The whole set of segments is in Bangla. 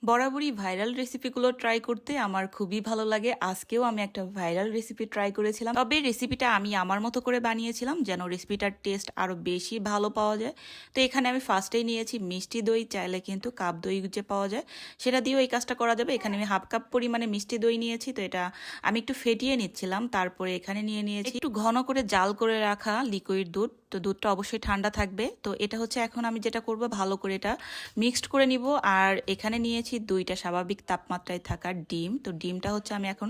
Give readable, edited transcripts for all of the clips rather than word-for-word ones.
বরাবরই ভাইরাল রেসিপিগুলো ট্রাই করতে আমার খুবই ভালো লাগে। আজকেও আমি একটা ভাইরাল রেসিপি ট্রাই করেছিলাম। তবে রেসিপিটা আমি আমার মতো করে বানিয়েছিলাম যেন রেসিপিটার টেস্ট আরও বেশি ভালো পাওয়া যায়। তো এখানে আমি ফার্স্টেই নিয়েছি মিষ্টি দই, চাইলে কিন্তু কাপ দই যে পাওয়া যায় সেটা দিয়েও এই কাজটা করা যাবে। এখানে আমি হাফ কাপ পরিমাণে মিষ্টি দই নিয়েছি, তো এটা আমি একটু ফেটিয়ে নিচ্ছিলাম। তারপরে এখানে নিয়ে নিয়েছি একটু ঘন করে জাল করে রাখা লিকুইড দুধ। তো দুধটা অবশ্যই ঠান্ডা থাকবে। তো এটা হচ্ছে এখন আমি যেটা করব, ভালো করে এটা মিক্সড করে নিব। আর এখানে নিয়েছি 2টা স্বাভাবিক তাপমাত্রায় থাকা ডিম। তো ডিমটা হচ্ছে আমি এখন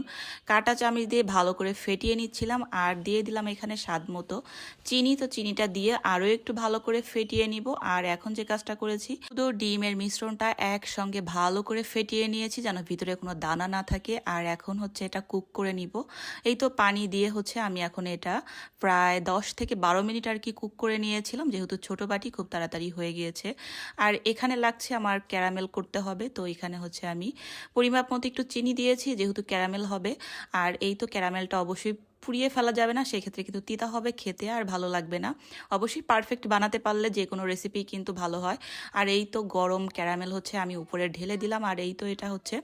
কাঁটা চামচ দিয়ে ভালো করে ফেটিয়ে নিচ্ছিলাম। আর দিয়ে দিলাম এখানে স্বাদ মতো চিনি। তো চিনিটা দিয়ে আরও একটু ভালো করে ফেটিয়ে নিব। আর এখন যে কাজটা করেছি, শুধু ডিমের মিশ্রণটা একসঙ্গে ভালো করে ফেটিয়ে নিয়েছি যেন ভিতরে কোনো দানা না থাকে। আর এখন হচ্ছে এটা কুক করে নিব। এই তো পানি দিয়ে হচ্ছে আমি এখন এটা প্রায় 10 থেকে 12 মিনিট আর কি কুক করে নিয়েছিলাম, যেহেতু ছোট বাটি খুব তাড়াতাড়ি হয়ে গিয়েছে। আর এখানে লাগছে আমার ক্যারামেল করতে হবে। তো এখানে হচ্ছে আমি পরিমাপ মতো একটু চিনি দিয়েছি, যেহেতু ক্যারামেল হবে। আর এই তো ক্যারামেলটা অবশ্যই পুড়িয়ে ফেলা যাবে না, সেক্ষেত্রে কিন্তু তিতা হবে খেতে, আর ভালো লাগবে না। অবশ্যই পারফেক্ট বানাতে পারলে যে কোনো রেসিপি কিন্তু ভালো হয়। আর এই তো গরম ক্যারামেল হচ্ছে আমি উপরে ঢেলে দিলাম। আর এই তো এটা হচ্ছে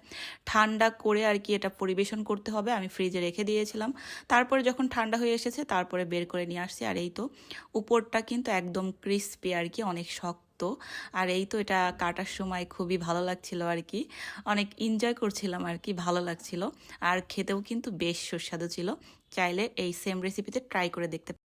ঠান্ডা করে আর কি এটা পরিবেশন করতে হবে। আমি ফ্রিজে রেখে দিয়েছিলাম, তারপরে যখন ঠান্ডা হয়ে এসেছে তারপরে বের করে নিয়ে আসছি। আর এই তো উপরটা কিন্তু একদম ক্রিস্পি আর কি, অনেক শক্ত। আর এই তো এটা কাটার সময় খুবই ভালো লাগছিল আর কি, অনেক এনজয় করছিলাম আর কি, ভালো লাগছিল। আর খেতেও কিন্তু বেশ সুস্বাদু ছিল। চাইলে এই সেম রেসিপিতে ট্রাই করে দেখতে